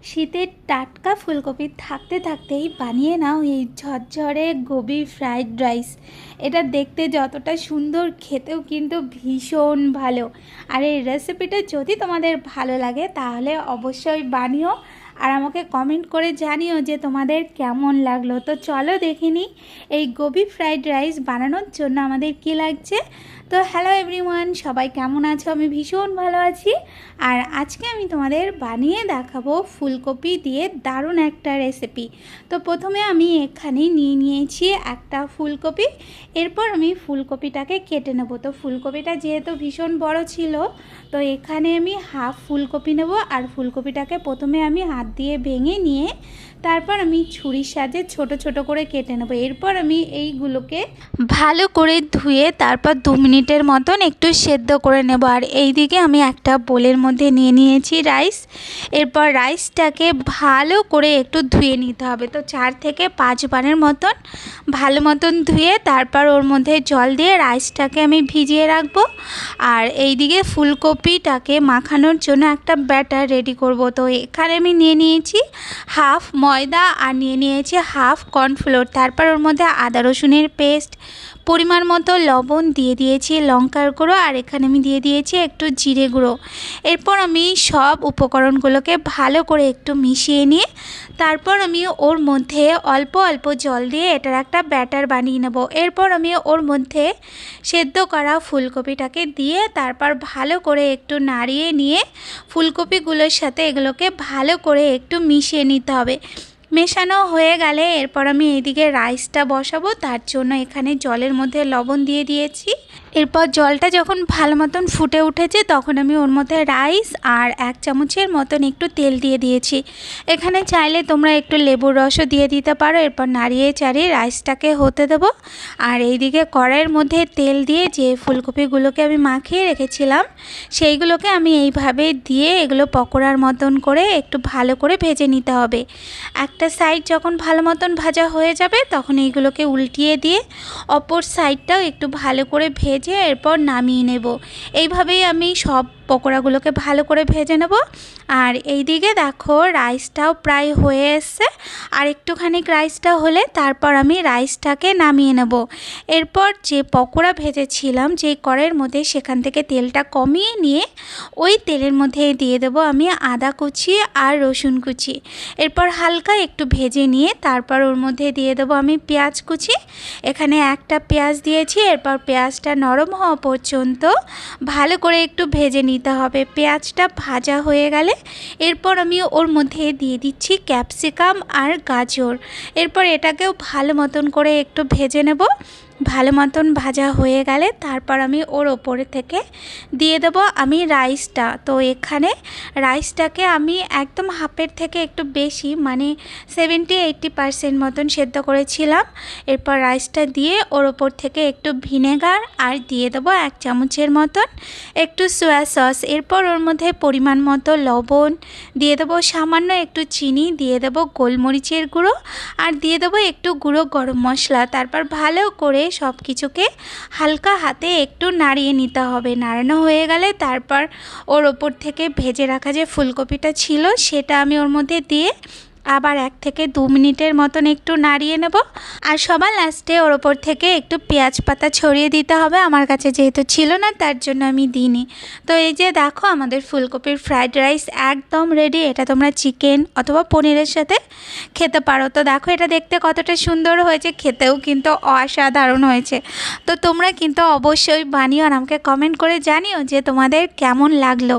শীতের টাটকা ফুলকপি থাকতে থাকতেই বানিয়ে নাও এই ঝরঝরে গোবি ফ্রাইড রাইস। এটা দেখতে যতটা সুন্দর, খেতেও কিন্তু ভীষণ ভালো। আর এই রেসিপিটা যদি তোমাদের ভালো লাগে তাহলে অবশ্যই বানিও আর আমাকে কমেন্ট করে জানিও যে তোমাদের কেমন লাগলো। তো চলো দেখে নিই এই গোবি ফ্রাইড রাইস বানানোর জন্য আমাদের কী লাগছে। তো হ্যালো এভরিওয়ান, সবাই কেমন আছো? আমি ভীষণ ভালো আছি। আর আজকে আমি তোমাদের বানিয়ে দেখাবো ফুলকপি দিয়ে দারুণ একটা রেসিপি। তো প্রথমে আমি এখানে নিয়ে নিয়েছি একটা ফুলকপি। এরপর আমি ফুলকপিটাকে কেটে নেব। তো ফুলকপিটা যেহেতু ভীষণ বড় ছিল, তো এখানে আমি হাফ ফুলকপি নেব। আর ফুলকপিটাকে প্রথমে আমি হাত দিয়ে ভেঙে নিয়ে তারপর আমি ছুরির সাহায্যে ছোট ছোট করে কেটে নেব। এরপর আমি এইগুলোকে ভালো করে ধুয়ে তারপর 2 মিনিটের মতন একটু সেদ্ধ করে নেব। আর এই দিকে আমি একটা বোলের মধ্যে নিয়ে নিয়েছি রাইস। এরপর রাইসটাকে ভালো করে একটু ধুয়ে নিতে হবে। তো 4 থেকে 5 বারের মতন ভালো মতন ধুয়ে তারপর ওর মধ্যে জল দিয়ে রাইসটাকে আমি ভিজিয়ে রাখবো। আর এই দিকে ফুলকপিটাকে মাখানোর জন্য একটা ব্যাটার রেডি করব। তো এখানে আমি নিয়ে নিয়েছি হাফ ময়দা আর নিয়ে নিয়েছি হাফ কর্নফ্লোর। তারপর ওর মধ্যে আদা রসুনের পেস্ট, পরিমাণ মতো লবণ দিয়ে দিয়েছি, লঙ্কার গুঁড়ো, আর এখানে আমি দিয়ে দিয়েছি একটু জিরে গুঁড়ো। এরপর আমি সব উপকরণগুলোকে ভালো করে একটু মিশিয়ে নিয়ে তারপর আমি ওর মধ্যে অল্প অল্প জল দিয়ে এটার একটা ব্যাটার বানিয়ে নেব। এরপর আমি ওর মধ্যে সেদ্ধ করা ফুলকপিটাকে দিয়ে তারপর ভালো করে একটু নাড়িয়ে নিয়ে ফুলকপিগুলোর সাথে এগুলোকে ভালো করে একটু মিশিয়ে নিতে হবে। মেশানো হয়ে গেলে এরপর আমি এইদিকে রাইসটা বসাবো। তার জন্য এখানে জলের মধ্যে লবণ দিয়ে দিয়েছি। এরপর জলটা যখন ভালো মতন ফুটে উঠেছে তখন আমি ওর মধ্যে রাইস আর 1 চামচের মতন একটু তেল দিয়ে দিয়েছি। এখানে চাইলে তোমরা একটু লেবুর রসও দিয়ে দিতে পারো। এরপর নাড়িয়ে চাড়িয়ে রাইসটাকে হতে দেবো। আর এইদিকে কড়াইয়ের মধ্যে তেল দিয়ে যে ফুলকপিগুলোকে আমি মাখিয়ে রেখেছিলাম সেইগুলোকে আমি এইভাবে দিয়ে এগুলো পকোড়ার মতন করে একটু ভালো করে ভেজে নিতে হবে। একটা সাইড যখন ভালো মতন ভাজা হয়ে যাবে তখন এইগুলোকে উল্টিয়ে দিয়ে অপর সাইডটাও একটু ভালো করে ভেজে এরপর নামিয়ে নেব। এইভাবেই আমি সব পকোড়াগুলোকে ভালো করে ভেজে নেব। আর এই দিকে দেখো রাইসটাও প্রায় হয়ে এসছে। আর একটুখানি রাইসটা হলে তারপর আমি রাইসটাকে নামিয়ে নেব। এরপর যে পকোড়া ভেজেছিলাম যেই কড়াইয়ের মধ্যে সেখান থেকে তেলটা কমিয়ে নিয়ে ওই তেলের মধ্যে দিয়ে দেব আমি আদা কুচি আর রসুন কুচি। এরপর হালকা একটু ভেজে নিয়ে তারপর ওর মধ্যে দিয়ে দেব আমি পেঁয়াজ কুচি। এখানে একটা পেঁয়াজ দিয়েছি। এরপর পেঁয়াজটা নরম হওয়া পর্যন্ত ভালো করে একটু ভেজে নিতে হবে। পেঁয়াজটা ভাজা হয়ে গেলে এরপর আমি ওর মধ্যে দিয়ে দিচ্ছি ক্যাপসিকাম আর গাজর। এরপর এটাকেও ভালো মতন করে একটু ভেজে নেব। ভালো মতন ভাজা হয়ে গেলে তারপর আমি ওর ওপরে থেকে দিয়ে দেব আমি রাইসটা। তো এখানে রাইসটাকে আমি একদম হাফের থেকে একটু বেশি, মানে 70-80% মতন সেদ্ধ করেছিলাম। এরপর রাইসটা দিয়ে ওর ওপর থেকে একটু ভিনেগার আর দিয়ে দেবো 1 চামচের মতন একটু সয়া সস। এরপর ওর মধ্যে পরিমাণ মতো লবণ দিয়ে দেবো, সামান্য একটু চিনি দিয়ে দেবো, গোলমরিচের গুঁড়ো আর দিয়ে দেবো একটু গুঁড়ো গরম মশলা। তারপর ভালো করে সব কিছুকে হালকা হাতে একটু নাড়িয়ে নিতে হবে। নাড়ানো হয়ে গেলে তারপর ওর ওপর থেকে ভেজে রাখা যে ফুলকপিটা ছিল সেটা আমি ওর মধ্যে দিয়ে আবার 1 থেকে 2 মিনিটের মতন একটু নাড়িয়ে নেব। আর সবার লাস্টে ওর ওপর থেকে একটু পেঁয়াজ পাতা ছড়িয়ে দিতে হবে। আমার কাছে যেহেতু ছিল না তার জন্য আমি দিইনি। তো এই যে দেখো আমাদের ফুলকপির ফ্রাইড রাইস একদম রেডি। এটা তোমরা চিকেন অথবা পনিরের সাথে খেতে পারো। তো দেখো এটা দেখতে কতটা সুন্দর হয়েছে, খেতেও কিন্তু অসাধারণ হয়েছে। তো তোমরা কিন্তু অবশ্যই বানিও আর আমাকে কমেন্ট করে জানিও যে তোমাদের কেমন লাগলো।